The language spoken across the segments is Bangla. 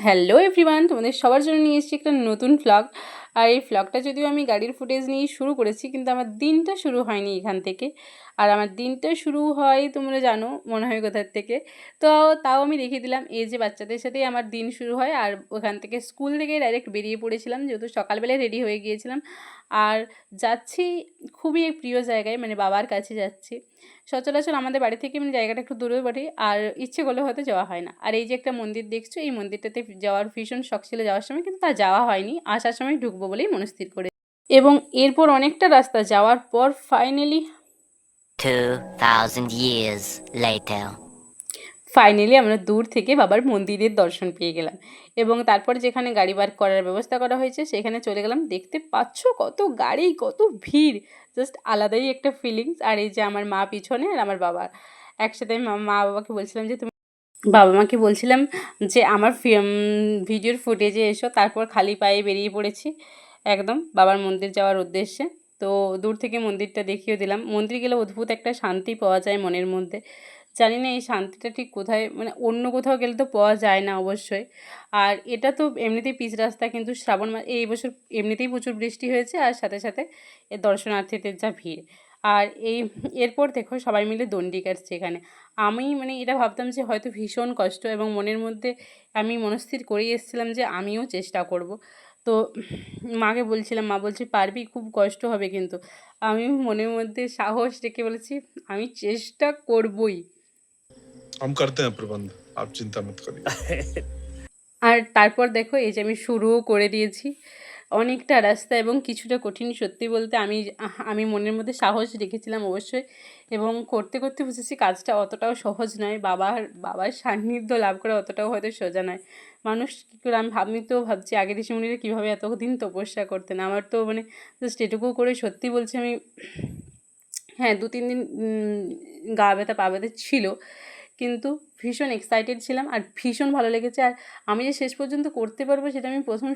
হ্যালো এভরিওয়ান, তোমাদের সবার জন্য নিয়ে এসেছি একটা নতুন ভ্লগ। আর এই ভ্লগটা যদিও আমি গাড়ির ফুটেজ নিয়েই শুরু করেছি, কিন্তু আমার দিনটা শুরু হয়নি এখান থেকে। আর আমার দিনটা শুরু হয় তোমরা জানো মনে হয় কোথার থেকে। তো তাও আমি দেখিয়ে দিলাম, এই যে বাচ্চাদের সাথেই আমার দিন শুরু হয়। আর ওখান থেকে স্কুল থেকে ডাইরেক্ট বেরিয়ে পড়েছিলাম, যেহেতু সকালবেলায় রেডি হয়ে গিয়েছিলাম। আর যাচ্ছি খুবই প্রিয় জায়গায়, মানে বাবার কাছে যাচ্ছি। সচরাচর আমাদের বাড়ি থেকে মানে জায়গাটা একটু দূরেও বটে, আর ইচ্ছে করলে হয়তো যাওয়া হয় না। আর এই যে একটা মন্দির দেখছো, এই মন্দিরটাতে যাওয়ার ভীষণ শখ ছিল যাওয়ার সময়, কিন্তু তা যাওয়া হয়নি। আসার সময় ঢুকবো বলেই মনস্থির করে, এবং এরপর অনেকটা রাস্তা যাওয়ার পর ফাইনালি 2000 years later. আমরা দূর থেকে বাবার মন্দিরের দর্শন পেয়ে গেলাম। এবং তারপর যেখানে গাড়ি পার্ক করার ব্যবস্থা করা হয়েছে সেখানে চলে গেলাম। দেখতে পাচ্ছ কত গাড়ি, কত ভিড়, জাস্ট আলাদাই একটা ফিলিংস। আর এই যে আমার মা পিছনে আর আমার বাবা একসাথে। মা বাবাকে বলছিলাম যে তুমি, বাবা মাকে বলছিলাম যে আমার ভিডিওর ফুটেজে এসো। তারপর খালি পায়ে বেরিয়ে পড়েছি একদম বাবার মন্দির যাওয়ার উদ্দেশ্যে। তো দূর থেকে মন্দিরটা দেখিয়ে দিলাম। মন্দির গেলে অদ্ভুত একটা শান্তি পাওয়া যায় মনের মধ্যে। জানি না এই শান্তিটা ঠিক কোথায়, মানে অন্য কোথাও গেলে তো পাওয়া যায় না অবশ্যই। আর এটা তো এমনিতেই পিচ রাস্তা, কিন্তু শ্রাবণ মাস এই বছর এমনিতেই প্রচুর বৃষ্টি হয়েছে, আর সাথে সাথে এর দর্শনার্থীদের যা ভিড়। আর এরপর দেখো সবাই মিলে দণ্ডি কাটছে এখানে। আমি মানে এটা ভাবতাম যে হয়তো ভীষণ কষ্ট, এবং মনের মধ্যে আমি মনস্থির করেই এসেছিলাম যে আমিও চেষ্টা করব। তো মাকে বলছিলাম, মা বলছে পারবি, খুব কষ্ট হবে কিন্তু। আমি মনের মধ্যে সাহস রেখে বলেছি আমি চেষ্টা করবই। हम करते हैं प्रबंध, आप चिंता मत करिए। আর তারপর দেখো এই যে আমি শুরুও করে দিয়েছি অনেকটা রাস্তা, এবং কিছুটা কঠিন সত্যি বলতে। আমি মনের মধ্যে সাহস রেখেছিলাম অবশ্যই, এবং করতে করতে বুঝেছি কাজটা অতটাও সহজ নয়। বাবার সান্নিধ্য লাভ করা অতটাও হয়তো সোজা নয়। মানুষ কী করে, আমি তো ভাবছি আগে ঋষিমুনিরা কীভাবে এতদিন তপস্যা করতেন। আমার তো মানে জাস্ট এটুকু করে সত্যি বলছি আমি, হ্যাঁ 2-3 দিন গা ব্যথা পা ব্যথা ছিল, কিন্তু ভীষণ এক্সাইটেড ছিলাম আর ভীষণ ভালো লেগেছে। আর আমি যে শেষ পর্যন্ত করতে পারবো সেটা আমি প্রথম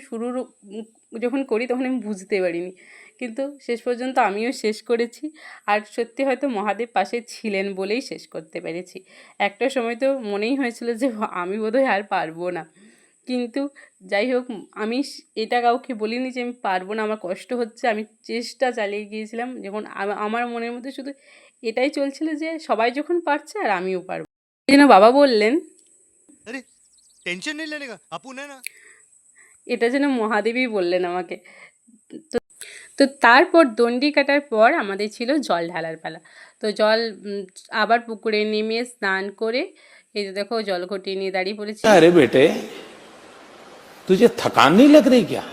যখন করি তখন আমি বুঝতে পারিনি, কিন্তু শেষ পর্যন্ত আমিও শেষ করেছি। আর সত্যি হয়তো মহাদেব পাশে ছিলেন বলেই শেষ করতে পেরেছি। একটা সময় তো মনেই হয়েছিল যে আমি বোধহয় আর পারবো না, কিন্তু যাই হোক আমি এটা কাউকে বলিনি যে আমি পারবো না, আমার কষ্ট হচ্ছে। আমি চেষ্টা চালিয়ে গিয়েছিলাম, যখন আমার মনের মধ্যে শুধু এটাই চলছিল যে সবাই যখন পারছে আর আমিও পারবো। এই জন্য বাবা বললেন, अरे टेंशन नहीं लेने का, अपुन है ना। এটা যেন মহাদেবই বললেন আমাকে। তো তো তারপর দণ্ডি কাটার পর আমাদের ছিল জল ঢালার পালা। তো জল আবার পুকুরে নেমে স্নান করে এই যে দেখো জল ঘটিয়ে নিয়ে দাঁড়িয়ে পড়েছি। अरे बेटे तुझे थकान नहीं लग रही क्या?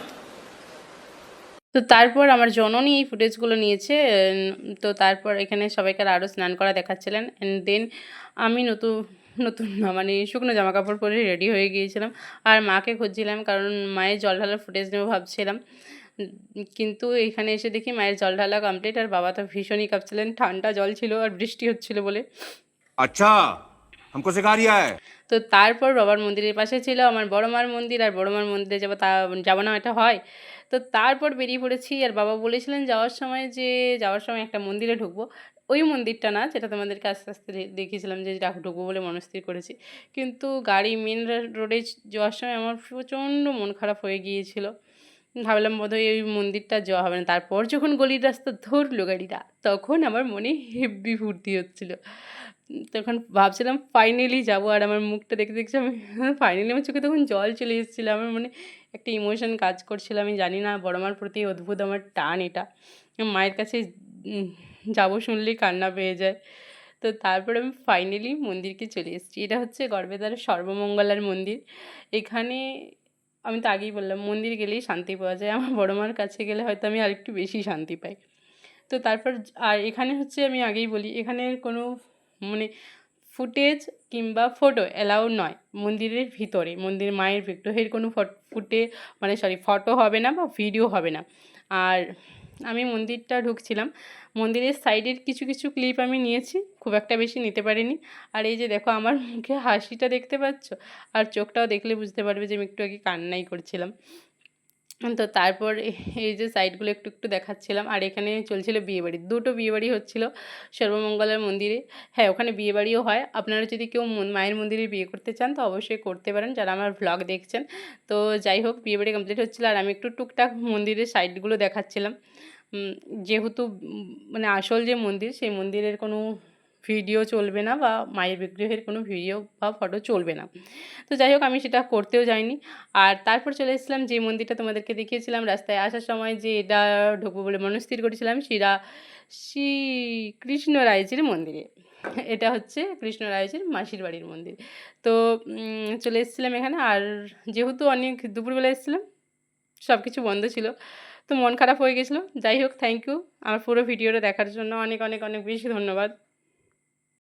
তো তারপর আমার জননী এই ফুটেজগুলো নিয়েছে। তো তারপর এখানে সবাইকার আরও স্নান করা দেখাচ্ছিলেন। অ্যান্ড দেন আমি নতুন নতুন না মানে শুকনো জামা কাপড় পরে রেডি হয়ে গিয়েছিলাম, আর মাকে খুঁজছিলাম কারণ মায়ের জল ঢালার ফুটেজ নেবো ভাবছিলাম। কিন্তু এখানে এসে দেখি মায়ের জল ঢালা কমপ্লিট, আর বাবা তো ভীষণই কাঁপছিলেন, ঠান্ডা জল ছিল আর বৃষ্টি হচ্ছিল বলে। अच्छा हमको सिखा रिया है। তো তারপর বাবার মন্দিরের পাশে ছিল আমার বড় মার মন্দির, আর বড় মার মন্দিরে যাবো না এটা হয়। তো তারপর বেরিয়ে পড়েছি, আর বাবা বলেছিলেন যাওয়ার সময় একটা মন্দিরে ঢুকবো। ওই মন্দিরটা না যেটা তোমাদেরকে আস্তে আস্তে দেখিয়েছিলাম যে ঢুকবো বলে মনস্থির করেছি, কিন্তু গাড়ি মেন রোডে যাওয়ার সময় আমার প্রচণ্ড মন খারাপ হয়ে গিয়েছিল। ভাবলাম বোধহয় ওই মন্দিরটা যাওয়া হবে না। তারপর যখন গলির রাস্তা ধরলো গাড়িটা, তখন আমার মনে হেব্বি ফুর্তি হচ্ছিলো। তখন ভাবছিলাম ফাইনালি যাবো, আর আমার মুখটা দেখতে দেখছি আমি ফাইনালি আমার চোখে তখন জল চলে এসেছিলো। আমার মানে একটা ইমোশন কাজ করছিল, আমি জানি না, বড় মার প্রতি অদ্ভুত আমার টান এটা। মায়ের কাছে যাবো শুনলেই কান্না পেয়ে যায়। তো তারপর আমি ফাইনালি মন্দিরকে চলে এসেছি। এটা হচ্ছে গড়বেতার সর্বমঙ্গলার মন্দির। এখানে আমি তো আগেই বললাম মন্দির গেলেই শান্তি পাওয়া যায়। আমার বড় মার কাছে গেলে হয়তো আমি আরেকটু বেশি শান্তি পাই। তো তারপর আর এখানে হচ্ছে আমি আগেই বলি, এখানে কোনো মানে ফুটেজ কিংবা ফটো অ্যালাউ নয় মন্দিরের ভিতরে। মন্দির মায়ের বিগ্রহের কোনো ফটো হবে না বা ভিডিও হবে না। আর আমি মন্দিরটা ঢুকছিলাম, মন্দিরের সাইডের কিছু কিছু ক্লিপ আমি নিয়েছি, খুব একটা বেশি নিতে পারিনি। আর এই যে দেখো আমার মুখে হাসিটা দেখতে পাচ্ছ, আর চোখটাও দেখলে বুঝতে পারবে যে আমি একটু আগে কান্নাই করছিলাম। তো তারপর এই যে সাইডগুলো একটু একটু দেখাচ্ছিলাম। আর এখানে চলছিল বিয়েবাড়ি, দুটো বিয়েবাড়ি হচ্ছিল সর্বমঙ্গলার মন্দিরে। হ্যাঁ, ওখানে বিয়েবাড়িও হয়। আপনারা যদি কেউ মায়ের মন্দিরে বিয়ে করতে চান তো অবশ্যই করতে পারেন, যারা আমার ভ্লগ দেখছেন। তো যাই হোক, বিয়েবাড়ি কমপ্লিট হচ্ছিলো আর আমি একটু টুকটাক মন্দিরের সাইডগুলো দেখাচ্ছিলাম। যেহেতু মানে আসল যে মন্দির, সেই মন্দিরের কোনো ভিডিও চলবে না বা মায়ের বিগ্রহের কোনো ভিডিও বা ফটো চলবে না। তো যাই হোক, আমি সেটা করতেও যাইনি। আর তারপর চলে এসেছিলাম যে মন্দিরটা তোমাদেরকে দেখিয়েছিলাম রাস্তায় আসার সময়, যে এটা ঢুকবো বলে মনস্থির করেছিলাম, শ্রী কৃষ্ণরায়জির মন্দিরে। এটা হচ্ছে কৃষ্ণরায়জির মাসির বাড়ির মন্দির। তো চলে এসেছিলাম এখানে। আর যেহেতু অনেক দুপুরবেলা এসেছিলাম, সব কিছু বন্ধ ছিল, তো মন খারাপ হয়ে গেছিলো। যাই হোক, থ্যাংক ইউ আমার পুরো ভিডিওটা দেখার জন্য। অনেক অনেক অনেক বেশি ধন্যবাদ।